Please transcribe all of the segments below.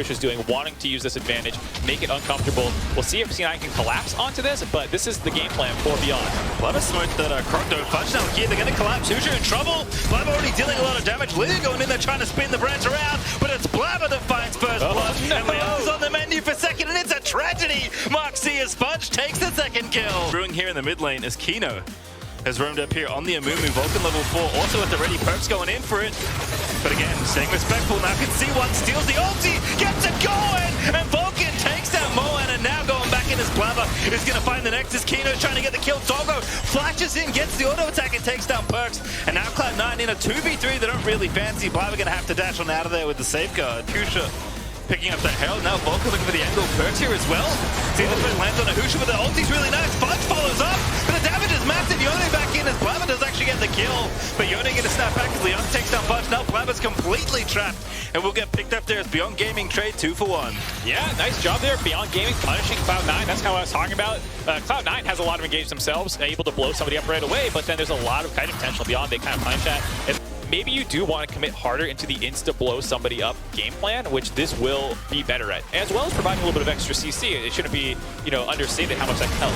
Husha is doing, wanting to use this advantage, make it uncomfortable. We'll see if C9 can collapse onto this, but this is the game plan for Beyond. Blabber smoked that Crocdo Fudge now here. They're going to collapse. Husha in trouble. Blabber already dealing a lot of damage. Lilia going in there trying to spin the branch around, but it's Blabber that finds first blood. No. And Leon's on the menu for second, and it's a tragedy. Mark C as Fudge takes the second kill. Brewing here in the mid lane as Kino has roamed up here on the Amumu. Vulcan level 4 also at the ready. Perkz going in for it. But again, staying respectful. Now can see one, steals the ulti, gets it going, and Vulcan takes down Moan, and now going back in as Blabber is going to find the Nexus. Kino's trying to get the kill. Doggo flashes in, gets the auto attack, and takes down Perkz. And now Cloud9 in a 2v3 they don't really fancy. Blabber going to have to dash on out of there with the safeguard. Husha picking up that Herald. Now Vulcan looking for the angle. Perkz here as well. See the first lands on a Husha, but the ulti's really nice. Fudge follows up, but the damage is massive. Yone back in as Blabber does actually get the kill. But Yone going to snap back as Leon takes down Fudge. Now Blabber's completely trapped, and will get picked up there as Beyond Gaming trade 2 for 1. Yeah, nice job there. Beyond Gaming punishing Cloud9. That's how I was talking about. Cloud9 has a lot of engage themselves, able to blow somebody up right away, but then there's a lot of kiting potential beyond. They kind of punish that. Maybe you do want to commit harder into the insta-blow somebody up game plan, which this will be better at, as well as providing a little bit of extra CC. It shouldn't be, understated how much that can help.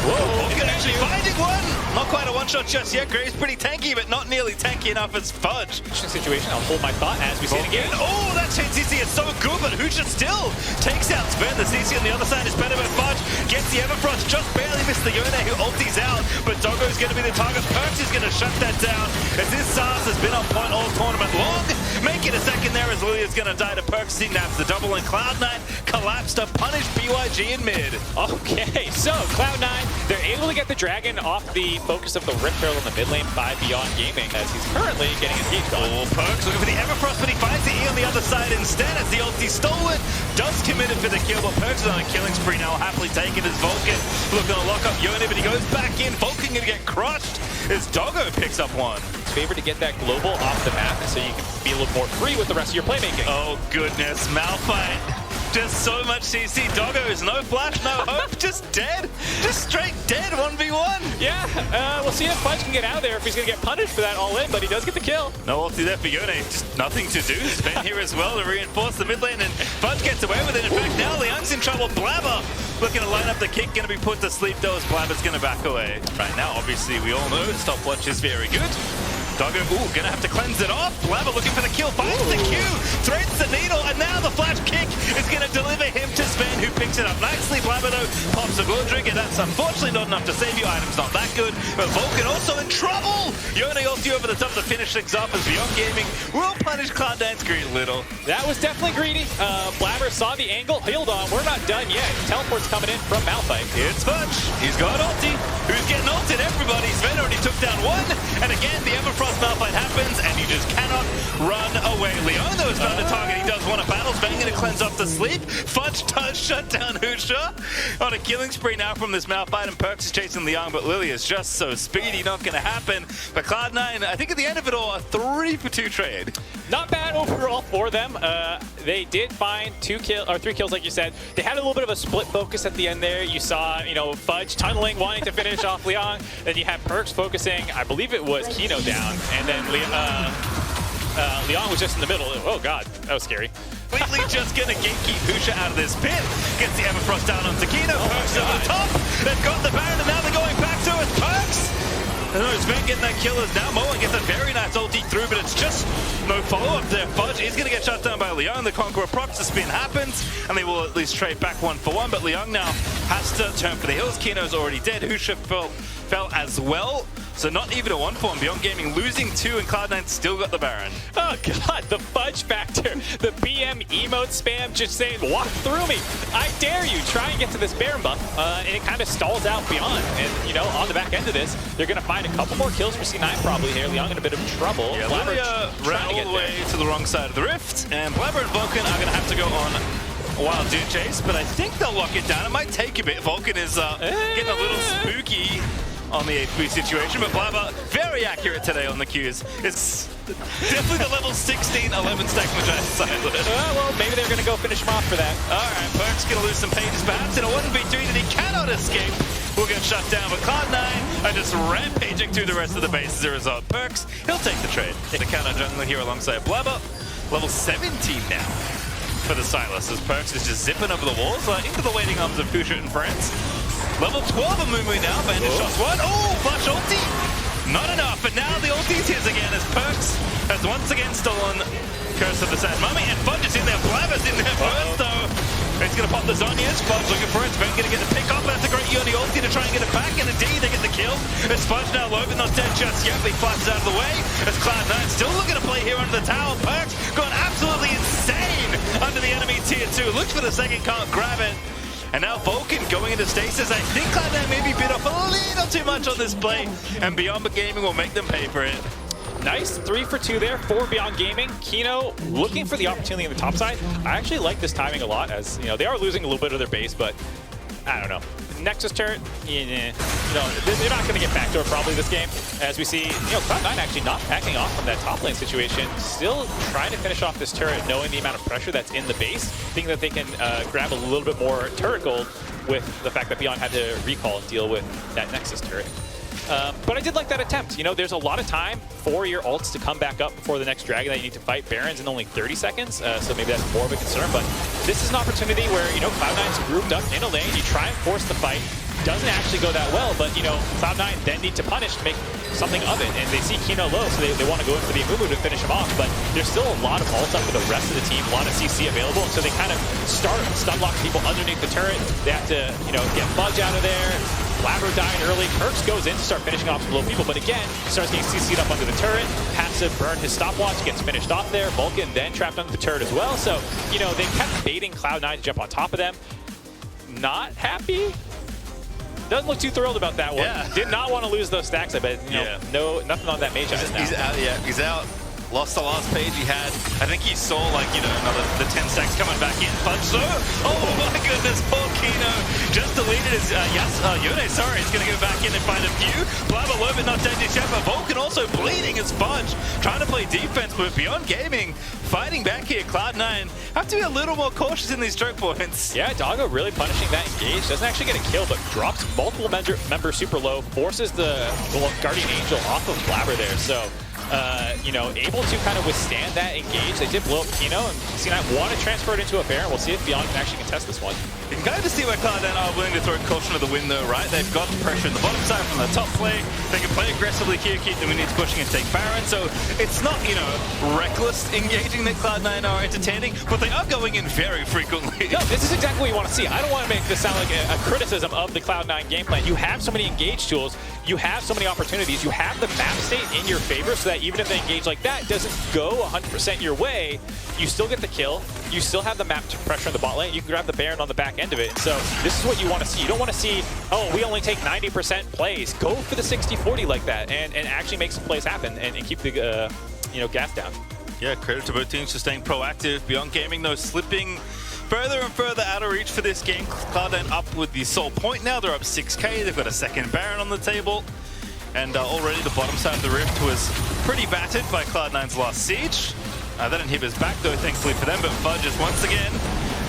Whoa, Vulcan actually finding one! Not quite a one-shot just yet. Graves pretty tanky, but not nearly tanky enough as Fudge. Interesting situation. I'll hold my thought as we see it again. Oh, that chain CC is so good, but Husha still takes out Sven. The CC on the other side is better, but Fudge gets the Everfrost, just barely missed the Yone who ultis out, but Doggo's going to be the target. Perkz is going to shut that down, as his SARS has been on point all tournament long. Make it a second there as Lilia's going to die to Perkz. He naps the double, and Cloud9 collapsed to punish BYG in mid. Okay, so Cloud9, they're able to get the Dragon off the focus of the Rift Herald in the mid lane by Beyond Gaming, as he's currently getting his engaged on. Oh, Perkz looking for the Everfrost, but he finds the E on the other side instead as the ulti stolen. Does commit it for the kill, but Perkz is on a killing spree now. Happily taken as Vulcan looking to lock up Yone, but he goes back in. Vulcan going to get crushed as Doggo picks up one. It's favored to get that global off the map so you can be a little more free with the rest of your playmaking. Oh, goodness. Malphite. Just so much CC. Doggo is no flash, no hope, just dead. Just straight dead, 1v1. Yeah, we'll see if Fudge can get out of there, if he's going to get punished for that all in, but he does get the kill. No ulti there for Yone, just nothing to do. Sven here as well to reinforce the mid lane, and Fudge gets away with it. In fact, now Liang's in trouble. Blabber looking to line up the kick, going to be put to sleep though as Blabber's going to back away. Right now, obviously, we all know stopwatch is very good. Doggo, gonna have to cleanse it off. Blabber looking for the kill, finds the Q, threads the needle, and now the flash kick is gonna deliver him to Sven, who picks it up nicely. Blabber though pops a glow drink, and that's unfortunately not enough to save you. Item's not that good, but Vulcan also in trouble. Yone ulti over the top to finish things off as Beyond Gaming will punish Cloud9's greedy little. That was definitely greedy. Blabber saw the angle, healed on. We're not done yet. Teleport's coming in from Malphite. It's Fudge. He's got ulti. Who's getting ulted? Everybody. Sven already took down one, and again the Everfrost Malphite happens, and you just cannot run away. Leon though is found a target. He does want a battle. Sven going to cleanse off the sleep. Fudge does shut down Husha on a killing spree now from this Malphite, and Perkz is chasing Liang, but Lily is just so speedy, not going to happen. But Cloud9, I think at the end of it all, a 3-for-2 trade. Not bad overall for them. They did find 3 kills, like you said. They had a little bit of a split focus at the end there. You saw, Fudge tunneling, wanting to finish off Liang. Then you had Perkz focusing, I believe it was Kino down, and then Liang was just in the middle. Oh god, that was scary. Completely just gonna gatekeep Husha out of this pit. Gets the Everfrost down on Kino. Perkz over the top. They've got the Baron, and now they're going back to it. Perkz. Sven getting that kill as now Moan gets a very nice ulti through, but it's just no follow-up there. Fudge is going to get shut down by Liang. The Conqueror procs, the spin happens, and they will at least trade back 1-for-1, but Liang now has to turn for the hills. Kino's already dead. Husha fell as well. So not even a 1-for-1. Beyond Gaming losing 2, and Cloud9 still got the Baron. Oh god, the Fudge factor. The BM emote spam just saying, walk through me. I dare you. Try and get to this Baron buff. And it kind of stalls out Beyond. And, on the back end of this, they're going to find a couple more kills for C9 probably here. Liang in a bit of trouble. Yeah, Lilia ran all the way to the wrong side of the rift. And Blabber and Vulcan are going to have to go on a wild dude chase, but I think they'll lock it down. It might take a bit. Vulcan is getting a little spooky on the HP situation, but Blabber very accurate today on the Qs. It's definitely the level 16 11 stack Magi Silent. Well, maybe they're going to go finish him off for that. Alright, Perkz going to lose some pages perhaps in a 1v3 that he cannot escape. Will get shut down, but Cloud9 are just rampaging through the rest of the base as a result. Perkz, he'll take the trade. The counter jungler here alongside Blabber, level 17 now. for the Silas as Perkz is just zipping over the walls into the waiting arms of Husha and friends. Level 12 of Mumu now, bandage shots one. Oh, flash ulti! Not enough, but now the ulti's his again as Perkz has once again stolen Curse of the Sad Mummy, and Fudge is in there, Blabber's in there first though. It's going to pop the Zhonya's, Fudge looking for it, Sven going to get the pick up, that's a great Yoni ulti to try and get it back, and indeed they get the kill. As Fudge now low, but not dead just yet, but he flashes out of the way. As Cloud9 still looking to play here under the tower, Perkz gone absolutely insane under the enemy tier 2, looks for the second, can't grab it. And now Vulcan going into stasis. I think Cloud9 maybe bit off a little too much on this play, and Beyond Gaming will make them pay for it. Nice 3 for 2 there for Beyond Gaming. Kino looking for the opportunity on the top side. I actually like this timing a lot, as you know they are losing a little bit of their base, but I don't know. Nexus turret, they're not going to get backdoor probably this game. As we see, Cloud9 actually not backing off from that top lane situation, still trying to finish off this turret, knowing the amount of pressure that's in the base, thinking that they can grab a little bit more turret gold with the fact that Beyond had to recall and deal with that Nexus turret. But I did like that attempt. There's a lot of time for your ults to come back up before the next dragon that you need to fight. Baron's in only 30 seconds, so maybe that's more of a concern. But this is an opportunity where, Cloud9's grouped up in a lane. You try and force the fight. Doesn't actually go that well, but, Cloud9 then need to punish to make something of it. And they see Kino low, so they want to go in for the Amumu to finish him off. But there's still a lot of ults up for the rest of the team, a lot of CC available. So they kind of start stun lock people underneath the turret. They have to, get Fudge out of there. Blabber dying early. Perkz goes in to start finishing off some low people, but again, starts getting CC'd up under the turret. Passive burn his stopwatch, gets finished off there. Vulcan then trapped under the turret as well. So, they kept baiting Cloud9 to jump on top of them. Not happy. Doesn't look too thrilled about that one. Yeah. Did not want to lose those stacks, I bet. No, nothing on that mage eyes now. He's out, he's out. Lost the last page he had. I think he saw, the 10 stacks coming back in. Fudge though. Oh my goodness, poor Kino. Just deleted his, Yone, sorry. He's going to go back in and find a few. Blabber low, but not dead just yet. But Vulcan also bleeding as Fudge. Trying to play defense, but Beyond Gaming fighting back here. Cloud9 have to be a little more cautious in these stroke points. Yeah, Doggo really punishing that engage. Doesn't actually get a kill, but drops multiple members super low. Forces the Guardian Angel off of Blabber there. So, able to kind of withstand that engage. They did blow up Kino, and C9 want to transfer it into a Baron. We'll see if Beyond can actually contest this one. You can kind of see where Cloud9 are willing to throw caution to the wind though, right? They've got pressure in the bottom side from the top play. They can play aggressively here, keep the minions pushing and take Baron. So it's not, reckless engaging that Cloud9 are entertaining, but they are going in very frequently. No, this is exactly what you want to see. I don't want to make this sound like a criticism of the Cloud9 game plan. You have so many engage tools. You have so many opportunities. You have the map state in your favor so that even if they engage like that doesn't go 100% your way, you still get the kill. You still have the map pressure in the bot lane. You can grab the Baron on the back end of it. So this is what you want to see. You don't want to see, oh, we only take 90% plays. Go for the 60-40 like that and actually make some plays happen and keep the gas down. Yeah, credit to both teams for staying proactive. Beyond Gaming, though, slipping further and further out of reach for this game. Cloud9 up with the Soul Point now. They're up 6k. They've got a second Baron on the table. And already the bottom side of the Rift was pretty battered by Cloud9's last siege. That inhibits back, though, thankfully for them. But Fudge is once again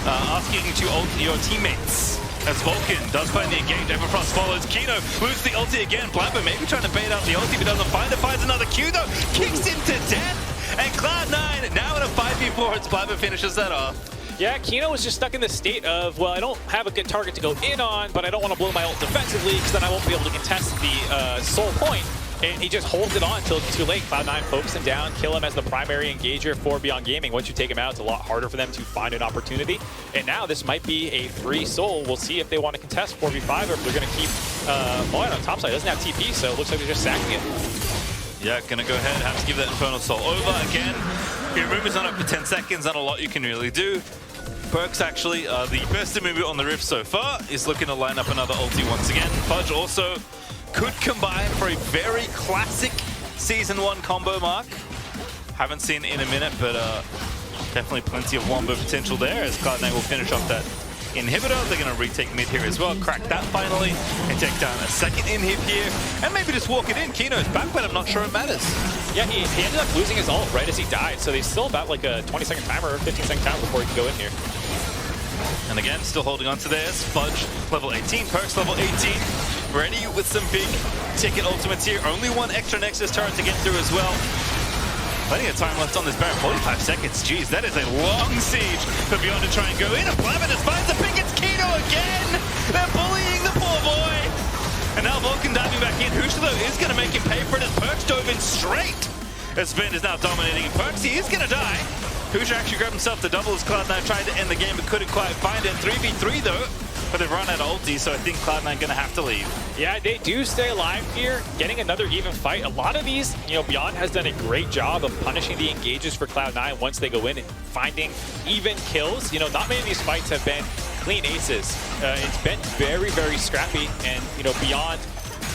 asking to ult your teammates. As Vulcan does find the engage, Everfrost follows. Kino loses the ulti again. Blabber maybe trying to bait out the ulti, but doesn't find it. Finds another Q, though. Kicks him to death. And Cloud9 now in a 5v4 as Blabber finishes that off. Yeah, Kino was just stuck in the state of, well, I don't have a good target to go in on, but I don't want to blow my ult defensively because then I won't be able to contest the Soul Point. And he just holds it on until it's too late. Cloud9 pokes him down, kill him as the primary engager for Beyond Gaming. Once you take him out, it's a lot harder for them to find an opportunity. And now this might be a free soul. We'll see if they want to contest 4v5 or if they're going to keep Moyan on top side. It doesn't have TP, so it looks like they're just sacking it. Yeah, gonna go ahead and have to give that Infernal Soul over again. Your movement's not up for 10 seconds, not a lot you can really do. Perkz actually, the best Amumu on the Rift so far, is looking to line up another ulti once again. Fudge also could combine for a very classic Season 1 combo mark. Haven't seen it in a minute, but definitely plenty of wombo potential there as Cloud9 will finish off that inhibitor. They're going to retake mid here as well, crack that finally, and take down a second inhib here, and maybe just walk it in. Kino's back, but I'm not sure it matters. Yeah, he ended up losing his ult right as he died, so they still about like a 20-second timer or 15-second timer before he can go in here. And again, still holding on to theirs. Fudge, level 18. Perkz, level 18. Ready with some big ticket ultimates here. Only one extra Nexus turret to get through as well. Plenty of time left on this Baron. 45 seconds. Jeez, that is a long siege for Beyond to try and go in. And Blabber just finds the pick. It's Kino again. They're bullying the poor boy. And now Vulcan diving back in. Husha, though, is going to make him pay for it as Perkz dove in straight. As Sven is now dominating Perkz. He is going to die. Husha actually grabbed himself the double as Cloud9 tried to end the game but couldn't quite find it. 3v3 though. But they've run out of ulti, so I think Cloud9 going to have to leave. Yeah, they do stay alive here, getting another even fight. A lot of these, Beyond has done a great job of punishing the engages for Cloud9 once they go in and finding even kills. Not many of these fights have been clean aces. It's been very, very scrappy, and Beyond,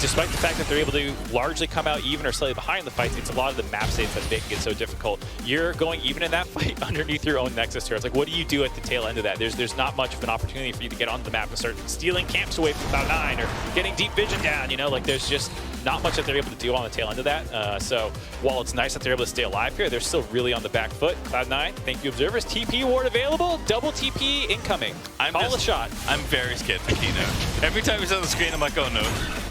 despite the fact that they're able to largely come out even or slightly behind the fights, it's a lot of the map states that's making it so difficult. You're going even in that fight underneath your own Nexus turrets. Like, what do you do at the tail end of that? There's not much of an opportunity for you to get onto the map and start stealing camps away from Cloud9 or getting deep vision down, Like, there's just not much that they're able to do on the tail end of that. So while it's nice that they're able to stay alive here, they're still really on the back foot. Cloud9, thank you, observers. TP ward available. Double TP incoming. Call a shot. I'm very scared for Kino. Every time he's on the screen, I'm like, oh no,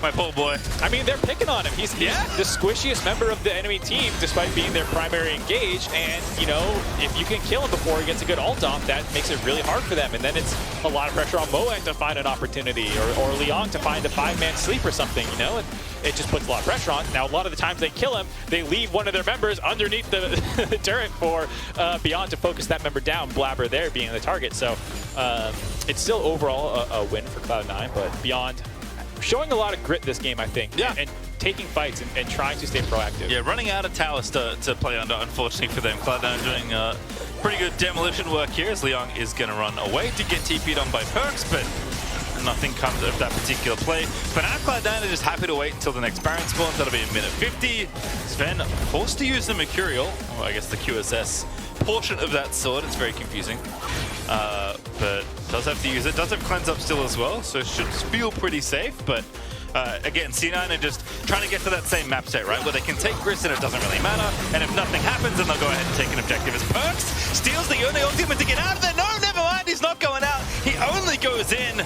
my poor boy. I mean, they're picking on him. He's the squishiest member of the enemy team, despite being their primary engage. And, if you can kill him before he gets a good ult off, that makes it really hard for them. And then it's a lot of pressure on Moen to find an opportunity, or Liang to find a 5-man sleep or something, And it just puts a lot of pressure on. Now, a lot of the times they kill him, they leave one of their members underneath the turret for Beyond to focus that member down, Blabber there being the target. So it's still overall a win for Cloud9, but Beyond showing a lot of grit this game, I think. Yeah. And taking fights and trying to stay proactive. Yeah, running out of towers to play under, unfortunately for them. Cloud9 doing pretty good demolition work here as Liang is going to run away to get TP'd on by Perkz, but nothing comes of that particular play. But now Cloud9 are just happy to wait until the next Baron spawns. That'll be a minute 50. Sven forced to use the Mercurial, or I guess the QSS portion of that sword. It's very confusing. But does have to use it. Does have cleanse up still as well, so it should feel pretty safe. But again, C9 are just trying to get to that same map state, right? Where they can take risks and it doesn't really matter. And if nothing happens, then they'll go ahead and take an objective. As Perkz steals the only ultimate to get out of there. No, never mind. He's not going out. He only goes in.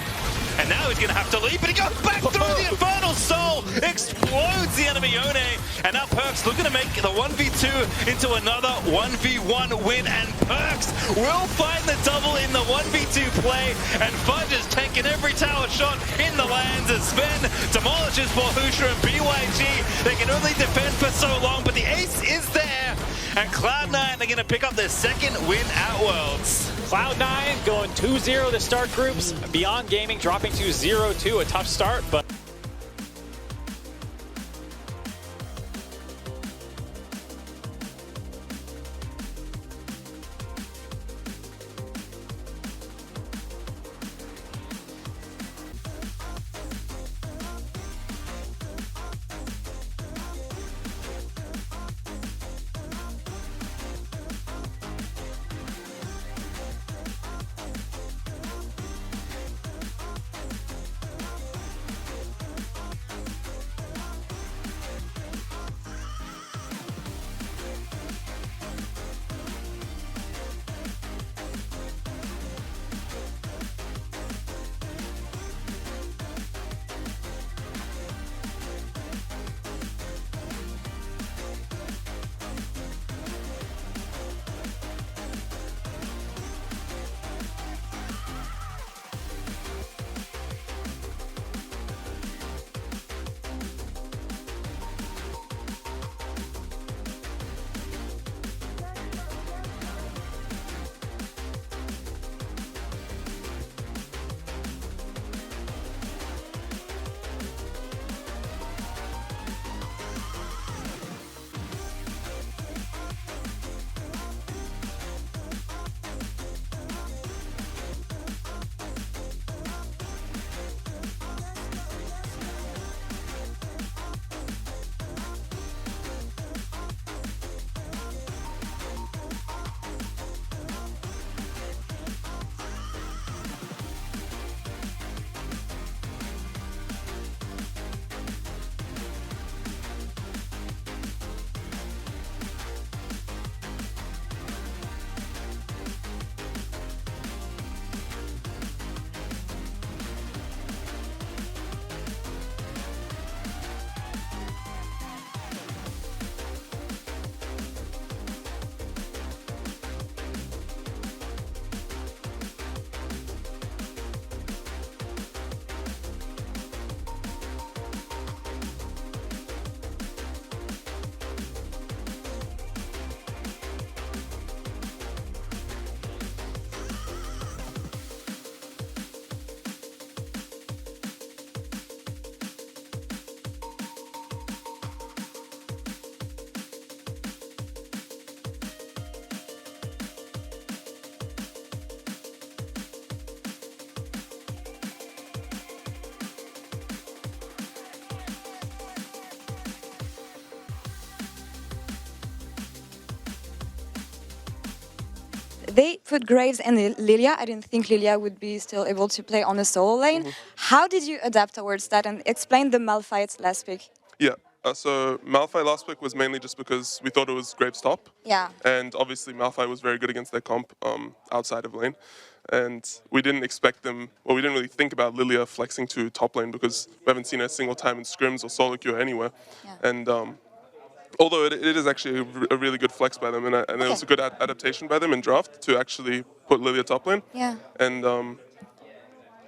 And now he's going to have to leave, but he goes back through the Infernal Soul, explodes the enemy Yone, and now Perkz looking to make the 1v2 into another 1v1 win, and Perkz will find the double in the 1v2 play, and Fudge is taking every tower shot in the lands as Sven demolishes for Husha and BYG. They can only defend for so long, but the ace is there, and Cloud9 are going to pick up their second win at Worlds. Cloud9 going 2-0 to start groups. Beyond Gaming dropping to 0-2, a tough start, but they put Graves and Lilia. I didn't think Lilia would be still able to play on a solo lane. How did you adapt towards that and explain the Malphite last pick? Yeah, so Malphite last pick was mainly just because we thought it was Graves top. Yeah. And obviously Malphite was very good against their comp outside of lane. And we didn't expect them, well, we didn't really think about Lilia flexing to top lane because we haven't seen her a single time in scrims or solo queue or anywhere. Yeah. And although it is actually a really good flex by them, and it was a good adaptation by them in draft to actually put Lilia top lane. Yeah. And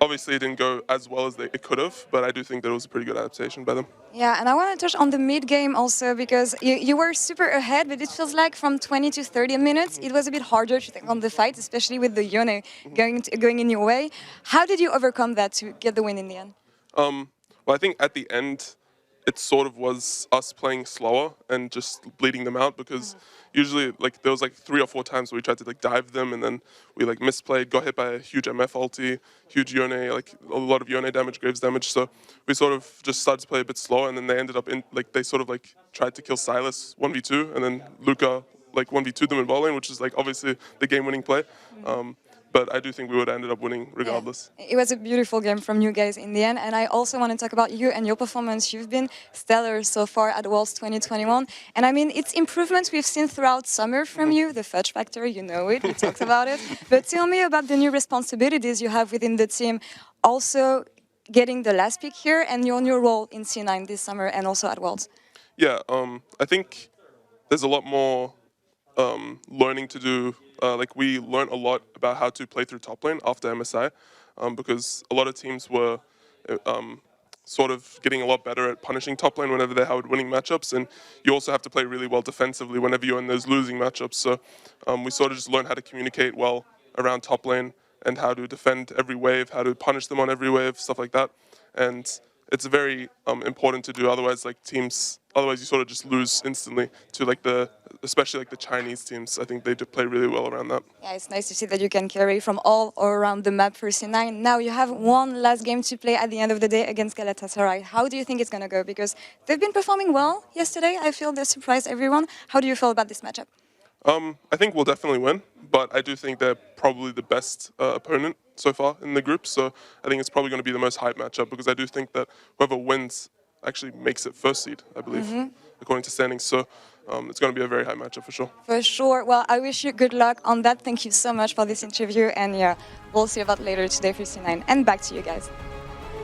obviously it didn't go as well as it could have, but I do think that it was a pretty good adaptation by them. Yeah, and I want to touch on the mid game also because you were super ahead, but it feels like from 20 to 30 minutes it was a bit harder to take on the fight, especially with the Yone going in your way. How did you overcome that to get the win in the end? Well, I think at the end it sort of was us playing slower and just bleeding them out because usually like there was like 3 or 4 times where we tried to like dive them and then we like misplayed, got hit by a huge MF ulti, huge Yone, like a lot of Yone damage, Graves damage. So we sort of just started to play a bit slower and then they ended up in like they sort of like tried to kill Silas 1v2 and then Luca like 1v2 them in bot lane, which is like obviously the game-winning play. But I do think we would have ended up winning regardless. Yeah. It was a beautiful game from you guys in the end. And I also want to talk about you and your performance. You've been stellar so far at Worlds 2021. And I mean, it's improvements we've seen throughout summer from you. The fudge factor, you know it, we talked about it. But tell me about the new responsibilities you have within the team. Also getting the last pick here and your new role in C9 this summer and also at Worlds. Yeah, I think there's a lot more learning to do. Like we learned a lot about how to play through top lane after MSI because a lot of teams were sort of getting a lot better at punishing top lane whenever they had winning matchups, and you also have to play really well defensively whenever you're in those losing matchups. So we sort of just learned how to communicate well around top lane and how to defend every wave, how to punish them on every wave, stuff like that. And it's very important to do, otherwise you sort of just lose instantly to like especially like the Chinese teams. I think they do play really well around that. Yeah, it's nice to see that you can carry from all around the map for C9. Now you have one last game to play at the end of the day against Galatasaray. How do you think it's going to go? Because they've been performing well yesterday. I feel they surprised everyone. How do you feel about this matchup? I think we'll definitely win, but I do think they're probably the best opponent so far in the group. So I think it's probably going to be the most hype matchup because I do think that whoever wins actually makes it first seed, I believe, according to standings. So it's going to be a very high matchup for sure. For sure. Well, I wish you good luck on that. Thank you so much for this interview. And yeah, we'll see about later today for C9. And back to you guys.